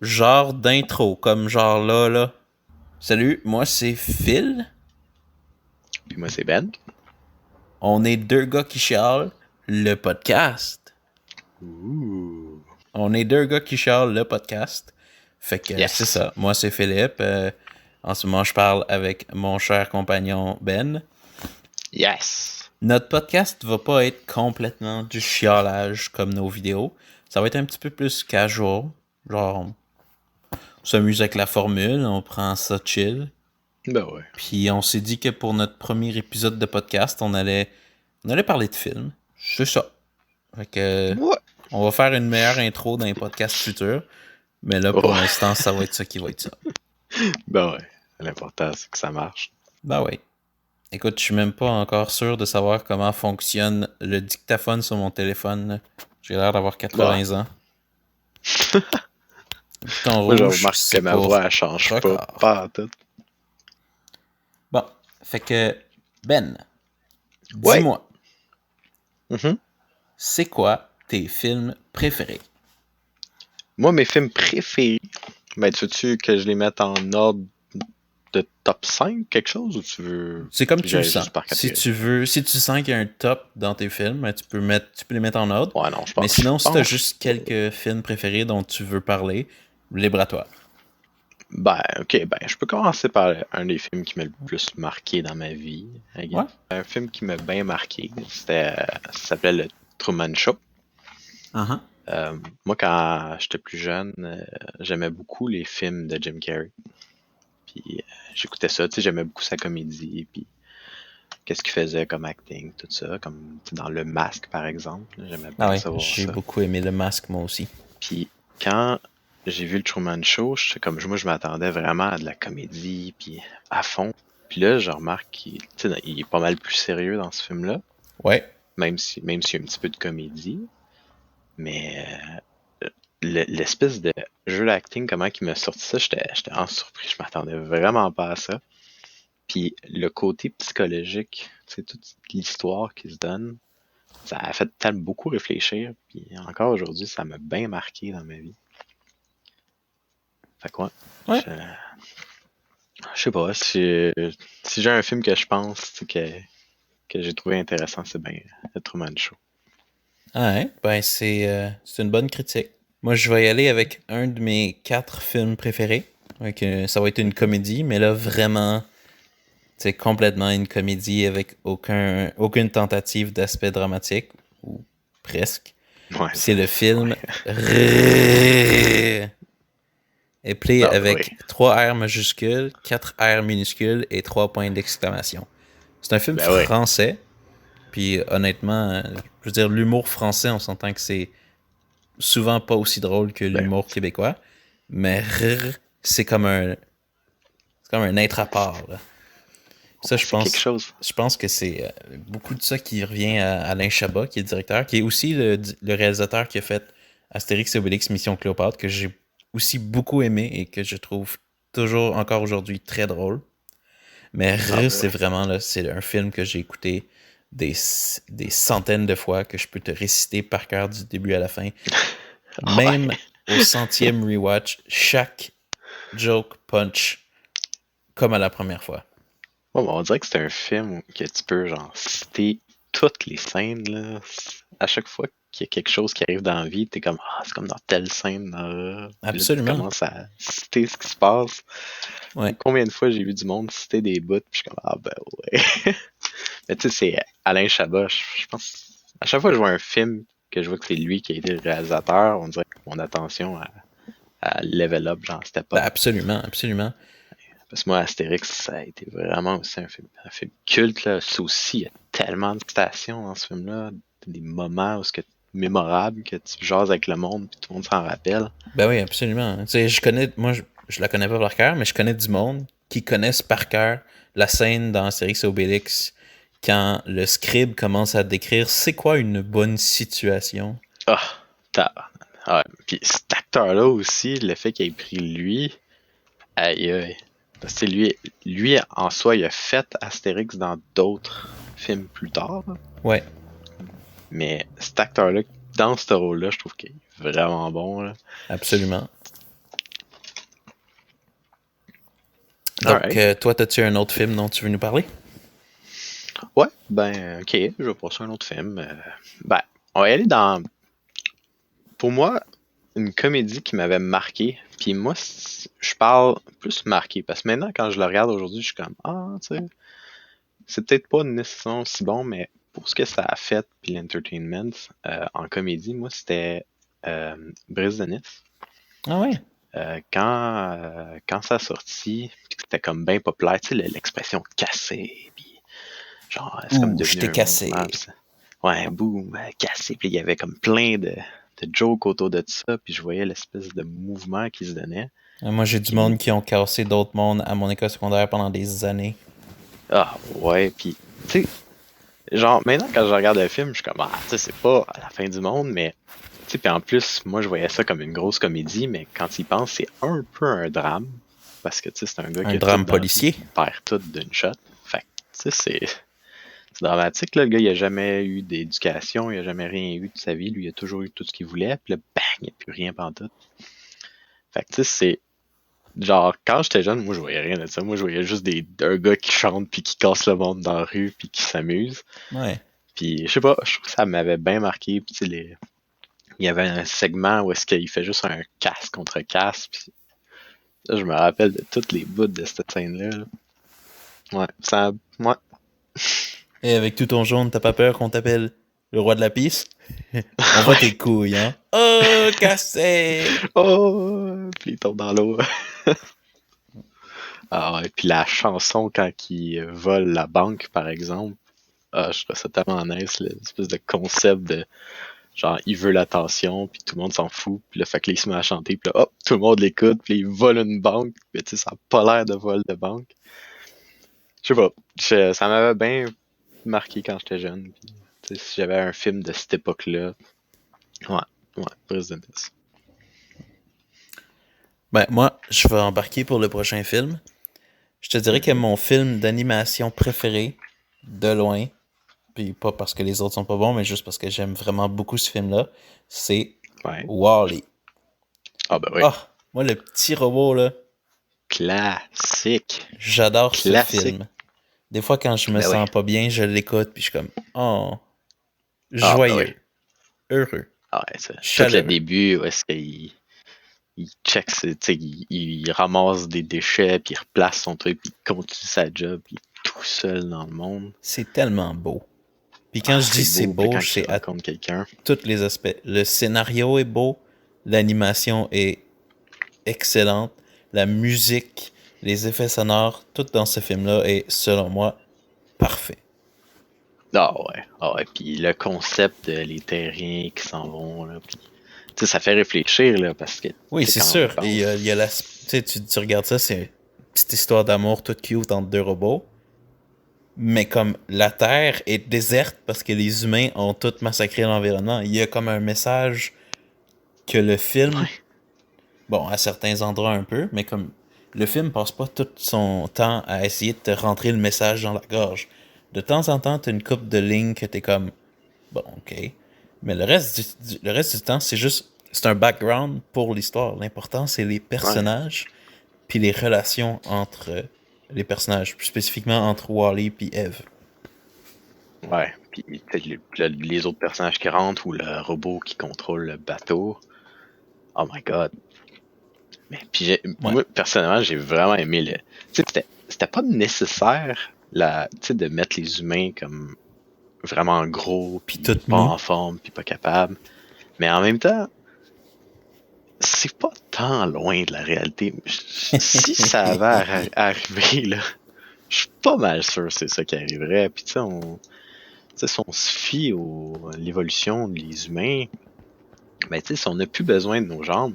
genre d'intro, comme genre là. Salut, moi c'est Phil. Puis moi, c'est Ben. On est deux gars qui chialent, le podcast. Ouh. On est deux gars qui chialent, le podcast. Fait que c'est Yes. ça. Moi c'est Philippe. En ce moment, je parle avec mon cher compagnon Ben. Yes. Notre podcast va pas être complètement du chialage comme nos vidéos. Ça va être un petit peu plus casual. Genre, on s'amuse avec la formule, on prend ça chill. Ben ouais. Puis on s'est dit que pour notre premier épisode de podcast, on allait parler de films. C'est ça. Fait que Ouais. on va faire une meilleure intro dans les podcasts futurs. Mais là, pour Ouais. l'instant, ça va être ça qui va être ça. Ben ouais. L'important, c'est que ça marche. Ben ouais. Écoute, je suis même pas encore sûr de savoir comment fonctionne le dictaphone sur mon téléphone. J'ai l'air d'avoir Ouais. 80 ans. Le bouton Moi, je rouge, remarque que c'est ma pour voix, elle change record. pas en tout. Bon, fait que Ben, Ouais. dis-moi, Mhm. c'est quoi tes films préférés? Moi, mes films préférés, ben, tu veux-tu que je les mette en ordre de top 5, quelque chose, ou tu veux C'est comme que tu le j'aille sens. juste par Si catégorie? tu veux, si tu sens qu'il y a un top dans tes films, ben, tu peux les mettre en ordre. Ouais, non, je Mais pense. Je sinon, si tu as pense. juste quelques films préférés dont tu veux parler, libre à toi. Ben, ok, ben, je peux commencer par un des films qui m'a le plus marqué dans ma vie, I guess. Ouais. Un film qui m'a bien marqué, ça s'appelait le Truman Show. Uh-huh. Moi, quand j'étais plus jeune, j'aimais beaucoup les films de Jim Carrey. Puis j'écoutais ça, tu sais, j'aimais beaucoup sa comédie, puis qu'est-ce qu'il faisait comme acting, tout ça, comme tu sais, dans Le Masque, par exemple. J'aimais Ah bien ouais, savoir j'ai ça. beaucoup aimé Le Masque, moi aussi. Puis quand j'ai vu le Truman Show, moi, je m'attendais vraiment à de la comédie, puis à fond. Puis là, je remarque qu'il tu sais, il est pas mal plus sérieux dans ce film-là, Ouais. même s'il y a un petit peu de comédie. Mais l'espèce de jeu d'acting, comment il m'a sorti ça, j'étais en surpris, je m'attendais vraiment pas à ça. Puis le côté psychologique, tu sais, toute l'histoire qui se donne, ça a fait tellement beaucoup réfléchir. Puis encore aujourd'hui, ça m'a bien marqué dans ma vie. Fait quoi? Ouais. Je sais pas, si j'ai un film que je pense tu sais, que j'ai trouvé intéressant, c'est bien The Truman Show. Ah ouais, ben c'est une bonne critique. Moi, je vais y aller avec un de mes 4 films préférés. Donc, ça va être une comédie, mais là, vraiment, c'est complètement une comédie avec aucune tentative d'aspect dramatique, ou presque. Ouais, C'est le film ouais. Appelé Ah ben oui. avec 3 R majuscules, 4 R minuscules et 3 points d'exclamation. C'est un film Ben oui. français, puis honnêtement, je veux dire, l'humour français, on s'entend que c'est souvent pas aussi drôle que Ben, l'humour québécois, mais rire, c'est comme un être à part, là. Ça, je c'est quelque pense, chose. je pense que c'est beaucoup de ça qui revient à Alain Chabat, qui est le directeur, qui est aussi le réalisateur qui a fait Astérix et Obélix Mission Cléopâtre, que j'ai aussi beaucoup aimé et que je trouve toujours, encore aujourd'hui, très drôle. Mais Ah Rire, ben c'est oui. vraiment, là, c'est un film que j'ai écouté des, des centaines de fois, que je peux te réciter par cœur du début à la fin. Ouais. Même au centième rewatch, chaque joke punch comme à la première fois. Ouais, on dirait que c'est un film que tu peux genre citer toutes les scènes là. À chaque fois qu'il y a quelque chose qui arrive dans la vie, t'es comme ah c'est comme dans telle scène là. Puis là tu Absolument. commences à citer ce qui se passe. Ouais. Combien de fois j'ai vu du monde citer des bouts, puis je suis comme ah ben ouais. Mais tu sais c'est Alain Chabat. Je pense à chaque fois que je vois un film que je vois que c'est lui qui a été le réalisateur, on dirait que mon attention à level up, genre step Ben up. absolument, absolument. Parce que moi, Astérix, ça a été vraiment aussi un film culte, là. Ça aussi, il y a tellement de citations dans ce film-là, des moments où mémorables que tu jases avec le monde, puis tout le monde s'en rappelle. Ben oui, absolument. Tu sais, je la connais pas par cœur, mais je connais du monde qui connaissent par cœur la scène dans Astérix et Obélix quand le scribe commence à décrire c'est quoi une bonne situation. Ah, ah, puis cet acteur-là aussi, le fait qu'il ait pris lui, aïe aïe. Parce que lui, en soi, il a fait Astérix dans d'autres films plus tard, là. Ouais, Mais cet acteur-là, dans ce rôle-là, je trouve qu'il est vraiment bon, là. absolument. Donc, Alright. toi, as-tu un autre film dont tu veux nous parler? Ouais, ben, ok, je vais passer un autre film. Ben, on va y aller dans, pour moi, une comédie qui m'avait marqué. Puis moi, je parle plus marqué, parce que maintenant, quand je le regarde aujourd'hui, je suis comme, ah, tu sais, c'est peut-être pas nécessairement si bon, mais pour ce que ça a fait, puis l'entertainment, en comédie, moi, c'était Brise de Nice. Ah ouais? Quand ça a sorti, puis que c'était comme bien populaire, tu sais, l'expression cassé, puis genre, c'est comme Ouh, je devenu t'ai un mouvement, cassé. ouais, boum, cassé, puis il y avait comme plein de jokes autour de ça, puis je voyais l'espèce de mouvement qui se donnait. Moi, j'ai du monde Puis, qui ont cassé d'autres mondes à mon école secondaire pendant des années. ah ouais, puis, tu sais, genre, maintenant quand je regarde le film, je suis comme, ah, tu sais, c'est pas à la fin du monde, mais, tu sais, puis en plus, moi, je voyais ça comme une grosse comédie, mais quand il pense, c'est un peu un drame, parce que, tu sais, c'est un gars Un qui a tout drame dans la vie, policier. puis il perd tout d'une shot. Fait que, tu sais, c'est dramatique, là. Le gars, il a jamais eu d'éducation, il a jamais rien eu de sa vie, lui, il a toujours eu tout ce qu'il voulait, puis là, bang, il n'y a plus rien pantoute. Fait que, tu sais, c'est, genre, quand j'étais jeune, moi, je voyais rien de ça. Moi, je voyais juste un gars qui chante, puis qui casse le monde dans la rue, puis qui s'amuse. Ouais. Puis, je sais pas, je trouve que ça m'avait bien marqué. Puis, tu sais, il y avait un segment où est-ce qu'il fait juste un casse contre casse. Puis, là, je me rappelle de toutes les bouts de cette scène-là. Là. Ouais, ça, ouais. Et avec tout ton jaune, t'as pas peur qu'on t'appelle le roi de la piste? On voit tes Ouais. couilles, hein? Oh, cassé! Oh! Puis, il tombe dans l'eau. Ah ouais, puis la chanson quand il vole la banque, par exemple. Ah, je trouve ça tellement nice, l'espèce de concept de genre, il veut l'attention, puis tout le monde s'en fout, puis là, fait que là, il se met à chanter, puis là, hop, tout le monde l'écoute, puis là, il vole une banque, puis tu sais, ça a pas l'air de vol de banque. Je sais pas, ça m'avait bien marqué quand j'étais jeune, puis tu sais, si j'avais un film de cette époque-là, ouais, ouais, President. Ben, moi, je vais embarquer pour le prochain film. Je te dirais que Mhm. mon film d'animation préféré, de loin, puis pas parce que les autres sont pas bons, mais juste parce que j'aime vraiment beaucoup ce film-là, c'est Ouais. Wall-E. Ah ben oui, Ah, moi, le petit robot, là, classique, j'adore ce classique, film. Des fois, quand je me ben oui. sens pas bien, je l'écoute, puis je suis comme, oh, Ah ben oui. joyeux, heureux, Ah ouais, ça. Tout le chaleureux. début, où est-ce qu'il il check, tu sais, il ramasse des déchets, puis il replace son truc, puis il continue sa job, puis il est tout seul dans le monde. C'est tellement beau. Puis quand Ah, je dis c'est c'est beau, puis beau, quand il c'est à rencontre quelqu'un. tous les aspects. Le scénario est beau, l'animation est excellente, la musique, les effets sonores, tout dans ce film-là est, selon moi, parfait. Ah ouais, puis le concept de les terriens qui s'en vont, là, puis, tu sais, ça fait réfléchir, là, parce que, tu Oui, sais, c'est quand on y sûr. Et pense, il y a la, tu sais, tu regardes ça, c'est une petite histoire d'amour toute cute entre deux robots. Mais comme la Terre est déserte parce que les humains ont tout massacré l'environnement, il y a comme un message que le film, ouais, bon, à certains endroits un peu, mais comme le film passe pas tout son temps à essayer de te rentrer le message dans la gorge. De temps en temps, t'as une coupe de lignes que t'es comme, bon, ok. Mais le reste du temps, c'est un background pour l'histoire. L'important, c'est les ouais, personnages, puis les relations entre les personnages, plus spécifiquement entre Wally puis Eve. ouais, puis tu sais, les autres personnages qui rentrent, ou le robot qui contrôle le bateau, oh my god. Mais puis Ouais. moi, personnellement, j'ai vraiment aimé le. Tu sais, c'était pas nécessaire tu sais, de mettre les humains comme vraiment gros, Puis puis tout pas mou. en forme, puis pas capable. Mais en même temps, c'est pas tant loin de la réalité. Si ça avait arrivé, là, je suis pas mal sûr que c'est ça qui arriverait. Puis tu sais, si on se fie à l'évolution des humains, ben tu sais, si on n'a plus besoin de nos jambes,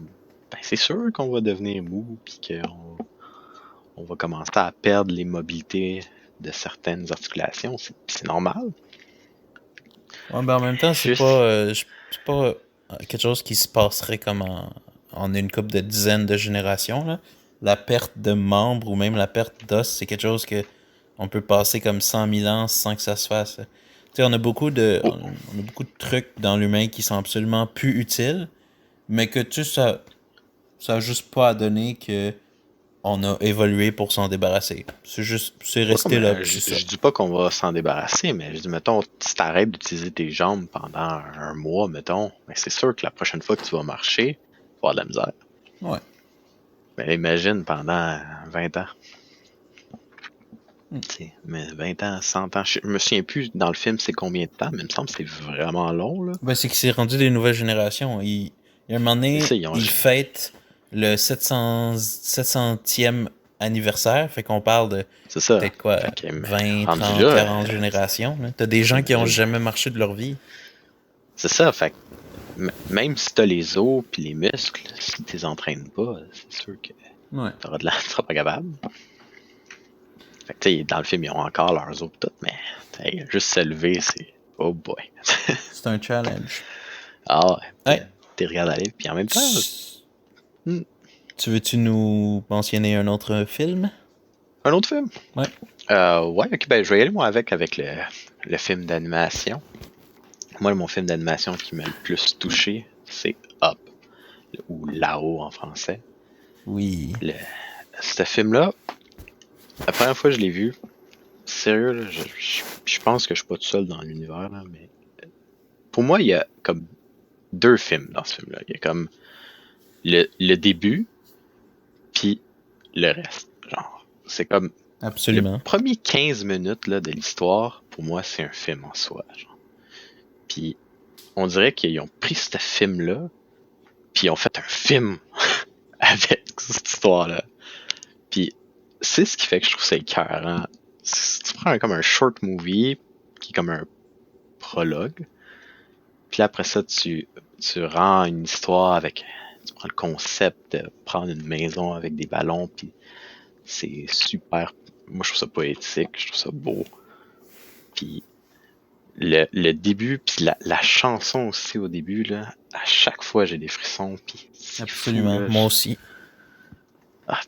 ben c'est sûr qu'on va devenir mou, puis qu'on va commencer à perdre les mobilités de certaines articulations. C'est normal. Ouais, ben en même temps, Juste, c'est pas quelque chose qui se passerait comme en une couple de dizaines de générations, là. La perte de membres ou même la perte d'os, c'est quelque chose que on peut passer comme 100 000 ans sans que ça se fasse. Tu sais, oh, on a beaucoup de trucs dans l'humain qui sont absolument plus utiles, mais que tu sais, ça a juste pas à donner que on a évolué pour s'en débarrasser. C'est resté là, puis c'est ça. Je dis pas qu'on va s'en débarrasser, mais je dis, mettons, si t'arrêtes d'utiliser tes jambes pendant un mois, mettons, ben c'est sûr que la prochaine fois que tu vas marcher, tu vas avoir de la misère. Ouais. Mais imagine pendant 20 ans. Mm. T'sais, mais 20 ans, 100 ans, je me souviens plus dans le film c'est combien de temps, mais il me semble que c'est vraiment long, là. Ben, c'est qu'il s'est rendu des nouvelles générations. Il y a un moment donné, C'est ça, il fête le 700e anniversaire, fait qu'on parle de c'est ça. peut-être quoi, Fait que, 20, rendu 30, là, 40 générations. Là. T'as des gens qui ont euh, jamais marché de leur vie. c'est ça, fait que même si t'as les os pis les muscles, si t'es entraînes pas, c'est sûr que Ouais. tu seras pas capable. Fait que tu sais, dans le film, ils ont encore leurs os pis tout, mais t'sais, juste se lever, c'est oh boy. C'est un challenge. Ah ouais. Hey. T'es regardes aller, puis en même temps. Tu veux-tu nous mentionner un autre film? Un autre film? Ouais. Ouais, ok, ben je vais y aller moi avec le film d'animation. Moi, mon film d'animation qui m'a le plus touché, c'est Up, ou Là-haut en français. Oui. Ce film-là, la première fois que je l'ai vu, sérieux, là, je pense que je suis pas tout seul dans l'univers, là, mais pour moi, il y a comme deux films dans ce film-là. Il y a comme le début, puis le reste. Genre, c'est comme Absolument. le premier 15 minutes là, de l'histoire, pour moi, c'est un film en soi. Genre. Puis on dirait qu'ils ont pris ce film-là, puis ils ont fait un film avec cette histoire-là. Puis c'est ce qui fait que je trouve ça écœurant. Si tu prends comme un short movie, qui est comme un prologue, puis là, après ça, tu rends une histoire avec... Tu prends le concept de prendre une maison avec des ballons, puis c'est super... Moi, je trouve ça poétique, je trouve ça beau. Puis le début, puis la chanson aussi au début, là, à chaque fois, j'ai des frissons, puis c'est Absolument. fou, là. Moi aussi. Ah,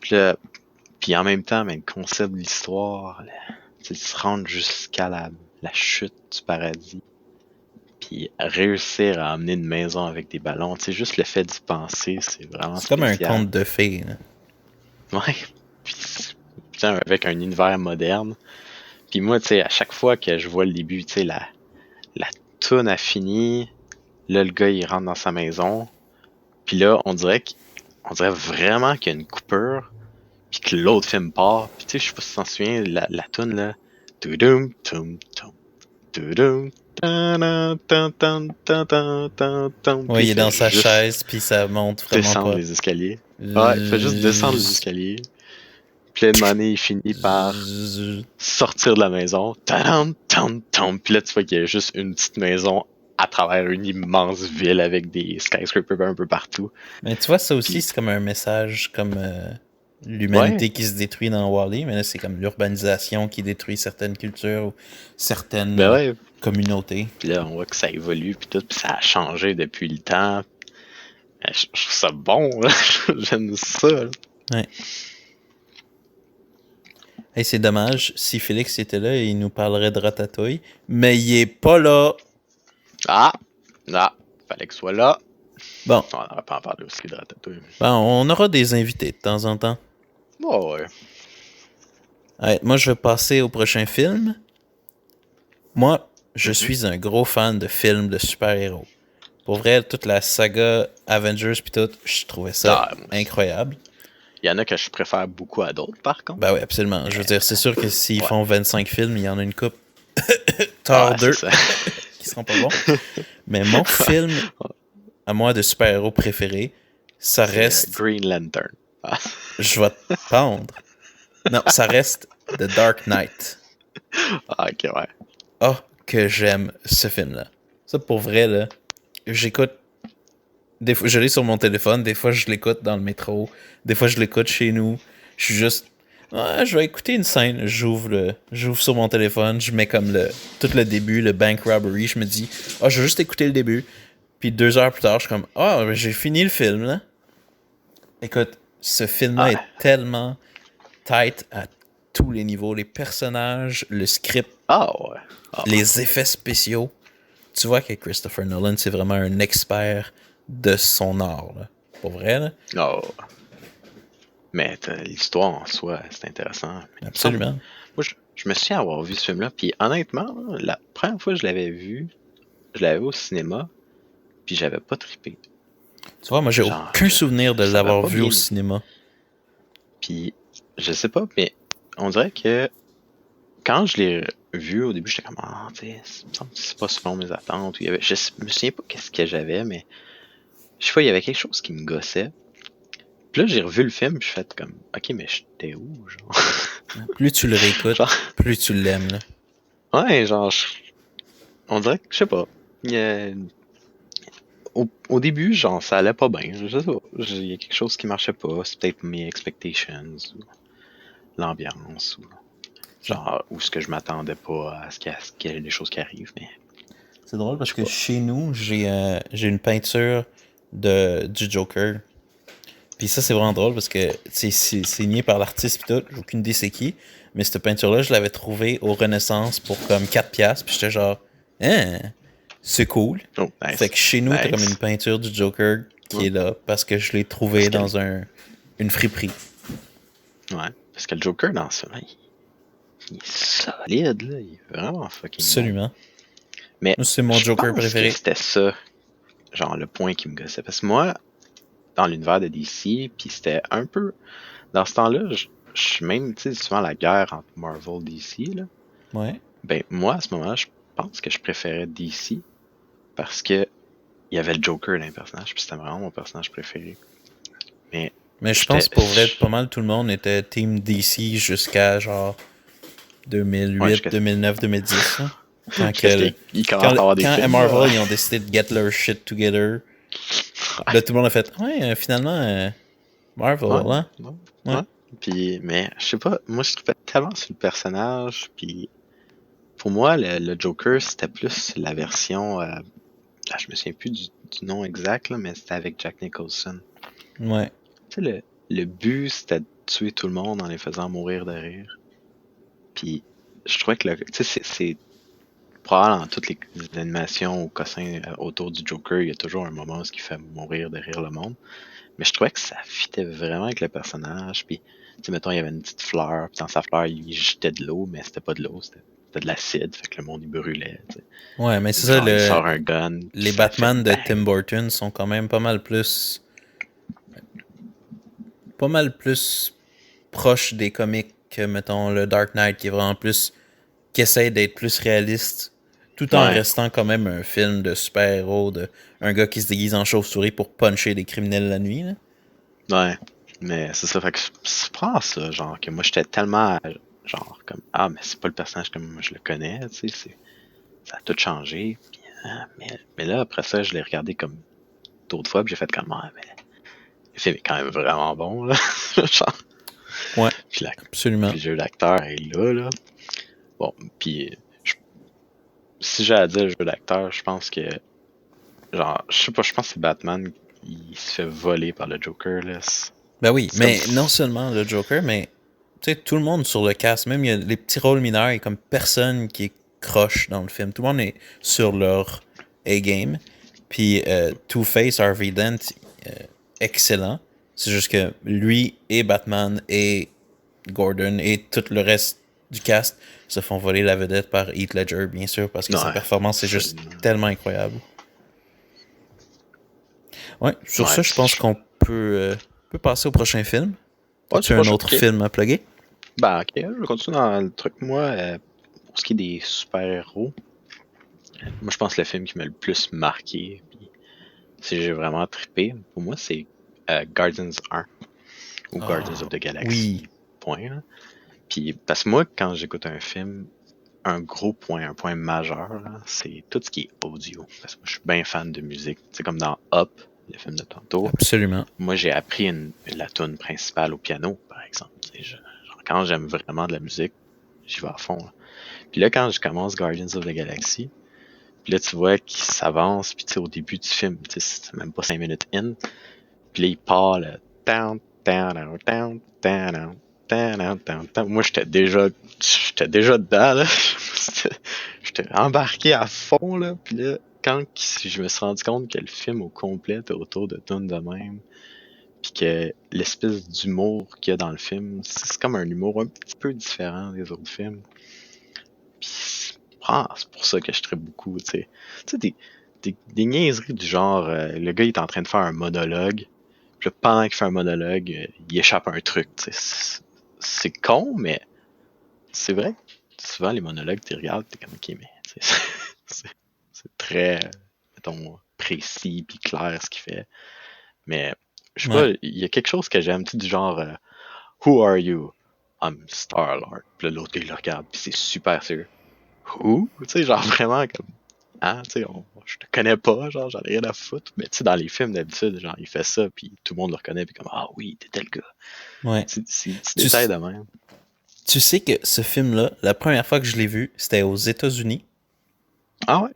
puis en même temps, ben, le concept de l'histoire, là, tu sais, se rendre jusqu'à la chute du paradis, puis réussir à amener une maison avec des ballons, tu sais, juste le fait d'y penser, c'est vraiment C'est comme un spécial. conte de fées. Là. Ouais, puis putain, avec un univers moderne. Puis moi, tu sais, à chaque fois que je vois le début, tu sais, la toune a fini, là, le gars, il rentre dans sa maison, puis là, on dirait vraiment qu'il y a une coupure, puis que l'autre film part, puis tu sais, je sais pas si tu t'en souviens, la toune, là, tudum, tum, tum, tudum, ta-na, tan, tan, tan, tan, tan, tan, Ouais, puis il est dans sa juste chaise, puis ça monte vraiment descendre pas. les escaliers. Ouais, il fait juste descendre les escaliers. Puis là, une année, il finit par sortir de la maison. Tadam, tam, tam. Puis là, tu vois qu'il y a juste une petite maison à travers une immense ville avec des skyscrapers un peu partout. Mais tu vois, ça aussi, Puis, c'est comme un message comme l'humanité ouais, qui se détruit dans Wall-E, mais là, c'est comme l'urbanisation qui détruit certaines cultures ou certaines ben ouais. communautés. Puis là, on voit que ça évolue, puis tout, puis ça a changé depuis le temps. Je trouve ça bon, là. J'aime ça. Là. Ouais. Hey, c'est dommage, si Félix était là, il nous parlerait de Ratatouille, mais il est pas là. Ah, fallait que ce soit là. Bon. On n'aurait pas en parler aussi de Ratatouille. Bon, on aura des invités de temps en temps. Oh, ouais. Ouais, moi, je vais passer au prochain film. Moi, je suis un gros fan de films de super-héros. Pour vrai, toute la saga Avengers pis tout, je trouvais ça incroyable. Il y en a que je préfère beaucoup à d'autres, par contre. Ben oui, absolument. Je veux dire, c'est sûr que s'ils font 25 films, il y en a une coupe. Thor 2 qui seront pas bons. Mais mon film à moi de super-héros préféré, ça reste... Green Lantern. Je vais te pendre. Non, ça reste The Dark Knight. Ah, ok, ouais. Oh, que j'aime ce film-là. Ça, pour vrai, là, j'écoute... Des fois, je l'ai sur mon téléphone, des fois, je l'écoute dans le métro, des fois, je l'écoute chez nous. Je suis juste... Ouais, je vais écouter une scène, j'ouvre sur mon téléphone, je mets comme tout le début, le bank robbery, je me dis, je vais juste écouter le début. Puis 2 heures plus tard, je suis comme, j'ai fini le film, là. Écoute, ce film-là est tellement tight à tous les niveaux. Les personnages, le script, les effets spéciaux. Tu vois que Christopher Nolan, c'est vraiment un expert de son art, là. Pour vrai, là. Oh. Mais l'histoire en soi, c'est intéressant. Mais il me semble, Absolument. moi, je me souviens avoir vu ce film-là, puis honnêtement, là, la première fois que je l'avais vu, je l'avais vu au cinéma, puis j'avais pas trippé. Tu vois, moi, j'ai Genre, aucun souvenir de ça m'a l'avoir pas vu au bien. cinéma. Puis, je sais pas, mais on dirait que quand je l'ai vu au début, j'étais comme, ah, tu sais, il me semble que c'est pas selon mes attentes. Je me souviens pas qu'est-ce que j'avais, mais je sais pas, il y avait quelque chose qui me gossait. Puis là, j'ai revu le film, puis je fais comme, ok, mais j'étais où, genre? Plus tu le réécoutes, Genre, plus tu l'aimes, là. ouais, genre, on dirait que, je sais pas, au début, genre, ça allait pas bien, je sais pas, il y a quelque chose qui marchait pas, c'est peut-être mes expectations, ou l'ambiance, ou genre, ou ce que je m'attendais pas à ce qu'il y ait des choses qui arrivent, mais C'est drôle je parce sais que pas. chez nous, j'ai une peinture du Joker. Puis ça, c'est vraiment drôle parce que c'est signé par l'artiste pis tout. J'ai aucune idée c'est qui. Mais cette peinture-là, je l'avais trouvée au Renaissance pour comme 4 piastres. Puis j'étais genre, hein, c'est cool. Oh, Fait nice. que chez nous, t'as comme une Nice. peinture du Joker qui Ouais. est là parce que je l'ai Parce trouvée que, dans une friperie. ouais. Parce que le Joker dans ça, là, il est solide, là. Il est vraiment fucking bon. Absolument. Mais Moi, c'est mon je Joker pense que préféré. c'était ça, genre, le point qui me gossait. Parce que moi, dans l'univers de DC, puis c'était un peu. Dans ce temps-là, je suis même, tu sais, souvent la guerre entre Marvel et DC, là. Ouais. Ben, moi, à ce moment-là, je pense que je préférais DC parce que il y avait le Joker dans les personnages, puis c'était vraiment mon personnage préféré. Mais Mais je j'étais. pense pour vrai, pas mal tout le monde était Team DC jusqu'à genre Ouais, 2008, 2009, 2010. Là. Quand, jusqu'à ce que, qu'il commence à avoir des quand films, là. Marvel ils ont décidé de get their shit together, Ouais. là tout le monde a fait ouais, finalement, Marvel, Ouais, hein? ouais, Ouais. ouais. Puis, mais je sais pas, moi je trouvais tellement sur le personnage, puis pour moi, le Joker, c'était plus la version, là, je me souviens plus du nom exact, là, mais c'était avec Jack Nicholson. Ouais. Tu sais, le but, c'était de tuer tout le monde en les faisant mourir de rire. Puis, je trouvais que tu sais, c'est probablement dans toutes les animations ou cossins autour du Joker, il y a toujours un moment où il fait mourir de rire le monde. Mais je trouvais que ça fitait vraiment avec le personnage. Puis, tu sais, mettons, il y avait une petite fleur. Puis dans sa fleur, il jetait de l'eau, mais c'était pas de l'eau, c'était de l'acide. Fait que le monde, il brûlait. Tu sais. Ouais, mais c'est Ou ça, genre, il sort un gun, puis les ça fait Batman de Tim bang. Burton sont quand même pas mal plus proches des comics que, mettons, le Dark Knight, qui est vraiment plus, qui essaie d'être plus réaliste, tout en Ouais, restant quand même un film de super-héros, de un gars qui se déguise en chauve-souris pour puncher des criminels la nuit, là. ouais. Mais c'est ça. Fait que je prends ça. Genre, que moi, j'étais tellement. Genre, comme. Ah, mais c'est pas le personnage comme moi je le connais. Tu sais, ça a tout changé. Puis, mais là, après ça, je l'ai regardé comme d'autres fois. Puis j'ai fait comme. Ah, mais le film est quand même vraiment bon. Là. Genre, Ouais, puis, absolument. puis le jeu d'acteur est là. Là. Bon, puis si j'ai à dire le jeu d'acteur, je pense que, genre, je sais pas, je pense que c'est Batman qui se fait voler par le Joker, là. Ben oui, C'est comme, mais non seulement le Joker, mais tu sais, tout le monde sur le cast, même il y a les petits rôles mineurs, il y a comme personne qui est croche dans le film. Tout le monde est sur leur A-game. Puis Two-Face, Harvey Dent, euh, excellent. C'est juste que lui et Batman et Gordon et tout le reste du cast se font voler la vedette par Heath Ledger, bien sûr, parce que sa ouais, performance est juste absolument. tellement incroyable. Ouais, sur Ouais, ça, je pense qu'on peut passer au prochain film. ouais, As-tu c'est un prochain, autre ok. film à plugger? Bah, ok, je vais continuer dans le truc. Moi, pour ce qui est des super-héros, moi, je pense que le film qui m'a le plus marqué, puis si j'ai vraiment trippé, pour moi, c'est Guardians 1 ou Guardians of Oh, the oui. Galaxy, point, là. Puis, parce que moi, quand j'écoute un film, un gros point, un point majeur, là, c'est tout ce qui est audio. Parce que moi, je suis bien fan de musique. C'est comme dans Up, le film de tantôt. Absolument. Moi, j'ai appris la tune principale au piano, par exemple. Genre, quand j'aime vraiment de la musique, j'y vais à fond. Là. Puis là, quand je commence Guardians of the Galaxy, puis là, tu vois qu'il s'avance, puis tu sais, au début du film, tu sais, c'est même pas 5 minutes in, puis là, il part, là, down, down, down, down, down, down, down, down, down. Moi, j'étais déjà dedans, là. J'étais embarqué à fond, là. Puis là, quand je me suis rendu compte que le film au complet était autour de tunes de même, puis que l'espèce d'humour qu'il y a dans le film, c'est comme un humour un petit peu différent des autres films. Puis c'est pour ça que je tripe beaucoup, tu sais. Tu sais, des niaiseries du genre, le gars il est en train de faire un monologue, puis là, pendant qu'il fait un monologue, il échappe un truc, tu sais. C'est con, mais c'est vrai que souvent les monologues, tu regardes, t'es comme, ok, mais tu sais, c'est très, mettons, précis puis clair ce qu'il fait. Mais je sais pas, Ouais. il y a quelque chose que j'aime, tu sais, du genre Who are you? I'm Star-Lord. Puis là, l'autre, il le regarde, puis c'est super sérieux. Who? Tu sais, genre vraiment comme. Ah, tu sais, je te connais pas, genre, j'en ai rien à foutre. Mais tu sais, dans les films d'habitude, genre, il fait ça, puis tout le monde le reconnaît, puis comme, ah oui, t'es tel gars. Ouais. C'est des petits Tu, détails de même. tu sais que ce film-là, la première fois que je l'ai vu, c'était aux États-Unis. Ah ouais?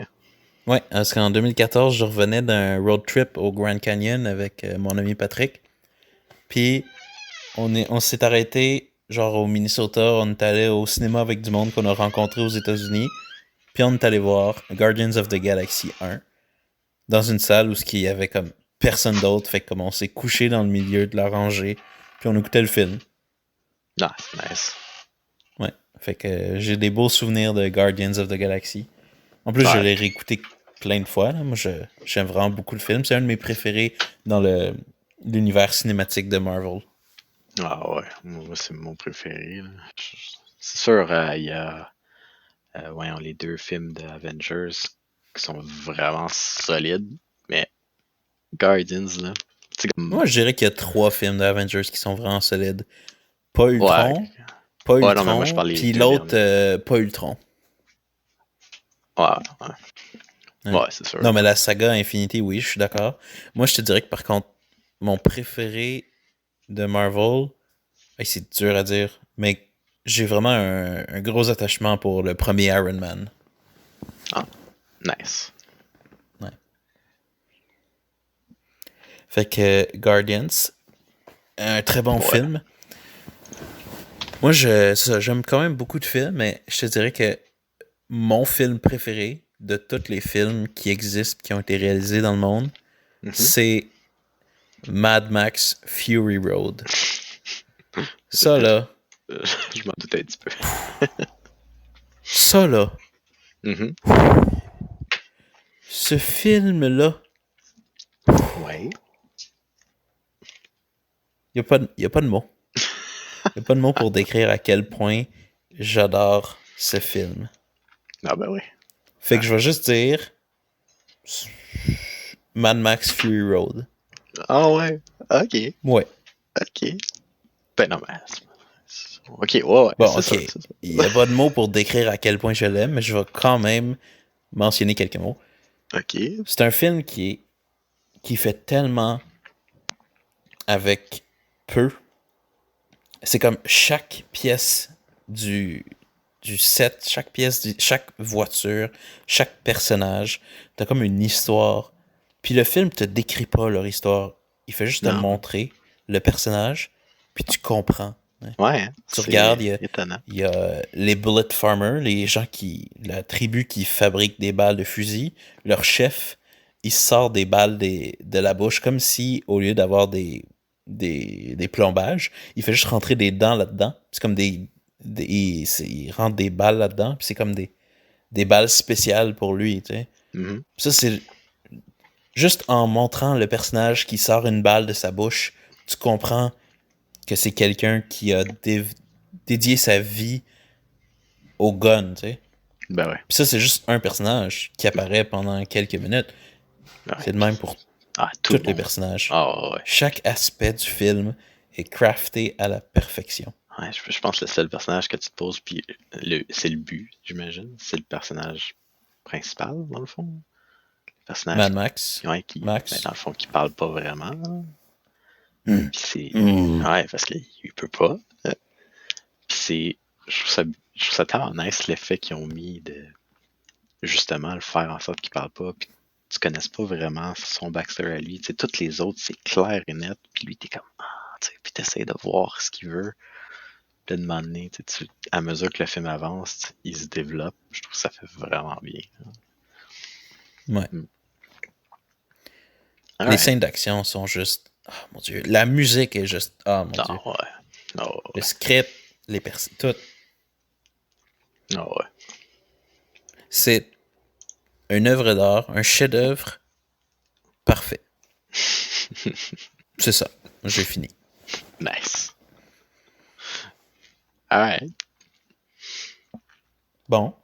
Ouais, parce qu'en 2014, je revenais d'un road trip au Grand Canyon avec mon ami Patrick. Puis on s'est arrêté genre au Minnesota, on est allé au cinéma avec du monde qu'on a rencontré aux États-Unis. Puis on est allé voir Guardians of the Galaxy 1 dans une salle où il y avait comme personne d'autre. Fait que comme on s'est couché dans le milieu de la rangée. Puis on écoutait le film. Non, c'est nice. Ouais. Fait que j'ai des beaux souvenirs de Guardians of the Galaxy. En plus, je Ouais. l'ai réécouté plein de fois. Là. Moi, j'aime vraiment beaucoup le film. C'est un de mes préférés dans l'univers cinématique de Marvel. Ah ouais, moi, c'est mon préféré, là. C'est sûr, il y a, voyons, les deux films de Avengers qui sont vraiment solides, mais Guardians, là, c'est comme. Moi, je dirais qu'il y a 3 films d'Avengers qui sont vraiment solides. Pas Ouais, Ultron, pas ouais, non, mais moi, je Ultron, parle des puis deux l'autre, derniers. pas Ultron. Ouais, ouais. Ouais. Ouais, c'est sûr. Non, mais la saga Infinity, oui, je suis d'accord. Moi, je te dirais que par contre, mon préféré de Marvel, c'est dur à dire, mais j'ai vraiment un gros attachement pour le premier Iron Man. Ah, nice. Ouais. Fait que Guardians, un très bon Ouais. film. Moi, j'aime quand même beaucoup de films, mais je te dirais que mon film préféré de tous les films qui existent, qui ont été réalisés dans le monde, Mhm. c'est Mad Max Fury Road. Ça là, Je m'en doutais un petit peu. ça là, Mhm. ce film-là, Ouais. il n'y a pas de mots. Il n'y a pas de mots pour décrire à quel point j'adore ce film. Ah ben oui. Fait que je vais juste dire Mad Max Fury Road. Ah ouais. Ok. Ouais. Ok. Ben non, mais. Ok, ouais, ouais, Bon, c'est ok. ça, c'est ça. Il n'y a pas de mots pour décrire à quel point je l'aime, mais je vais quand même mentionner quelques mots. Ok. C'est un film qui fait tellement avec peu. C'est comme chaque pièce du, du set, chaque pièce, chaque voiture, chaque personnage, t'as comme une histoire. Puis le film te décrit pas leur histoire. Il fait juste te Non. montrer le personnage, puis tu comprends. Ouais. Ouais, hein, Tu c'est regardes, étonnant. il y a les bullet farmers, les gens la tribu qui fabrique des balles de fusil, leur chef, il sort des balles de la bouche comme si, au lieu d'avoir des plombages, il fait juste rentrer des dents là-dedans. C'est comme il rentre des balles là-dedans, puis c'est comme des balles spéciales pour lui, tu sais. Mhm. Ça, c'est juste en montrant le personnage qui sort une balle de sa bouche, tu comprends que c'est quelqu'un qui a dédié sa vie au gun, tu sais. Ben ouais. Puis ça, c'est juste un personnage qui apparaît pendant quelques minutes. Ouais. C'est de même pour Ah, tout tous le les monde. personnages. Ah ouais. Chaque aspect du film est crafté à la perfection. Ouais, je pense que le seul personnage que tu te poses, puis c'est le but, j'imagine. C'est le personnage principal, dans le fond. Le personnage Mad Max, ouais, ben, Max. dans le fond, qui parle pas vraiment. Mm. Puis c'est. Mm. Ouais, parce qu'il peut pas. Euh, Puis c'est. Je trouve ça tellement nice l'effet qu'ils ont mis de justement le faire en sorte qu'il parle pas. Puis tu connaisses pas vraiment son backstory à lui. Tu sais, toutes les autres, c'est clair et net. Puis lui, t'es comme. Ah, tu sais, puis t'essayes de voir ce qu'il veut. Puis de demander, à mesure que le film avance, il se développe. Je trouve que ça fait vraiment bien. Ouais. Mm. Les Alright. scènes d'action sont juste Oh mon Dieu. La musique est juste. Oh mon Dieu. Non, ouais. Non, Le ouais. script, les personnes. Tout. Non, ouais. C'est une œuvre d'art, un chef-d'œuvre parfait. C'est ça. J'ai fini. Nice. Alright. Bon.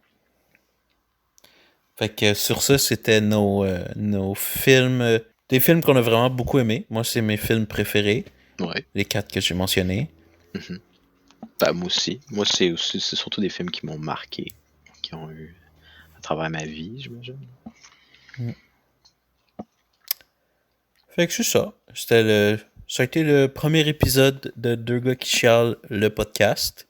Fait que sur ça, c'était nos films. Des films qu'on a vraiment beaucoup aimés. Moi, c'est mes films préférés. Ouais. Les 4 que j'ai mentionnés. Mhm. Ben, moi aussi. Moi, c'est surtout des films qui m'ont marqué, qui ont eu à travers ma vie, j'imagine. Fait que c'est ça. Ça a été le premier épisode de Deux gars qui chialent, le podcast.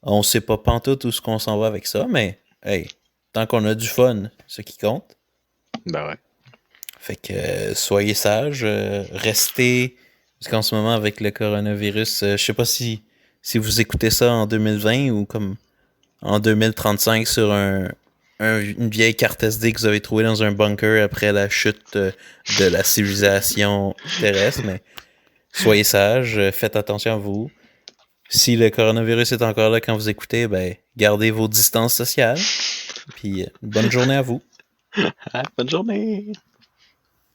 On sait pas pantoute où ce qu'on s'en va avec ça, mais hey, tant qu'on a du fun, c'est ce qui compte. Ben ouais. Fait que soyez sages, restez. Parce qu'en ce moment, avec le coronavirus, je sais pas si vous écoutez ça en 2020 ou comme en 2035 sur une vieille carte SD que vous avez trouvée dans un bunker après la chute de la civilisation terrestre, mais soyez sages, faites attention à vous. Si le coronavirus est encore là quand vous écoutez, ben gardez vos distances sociales. Puis bonne journée à vous. Bonne journée!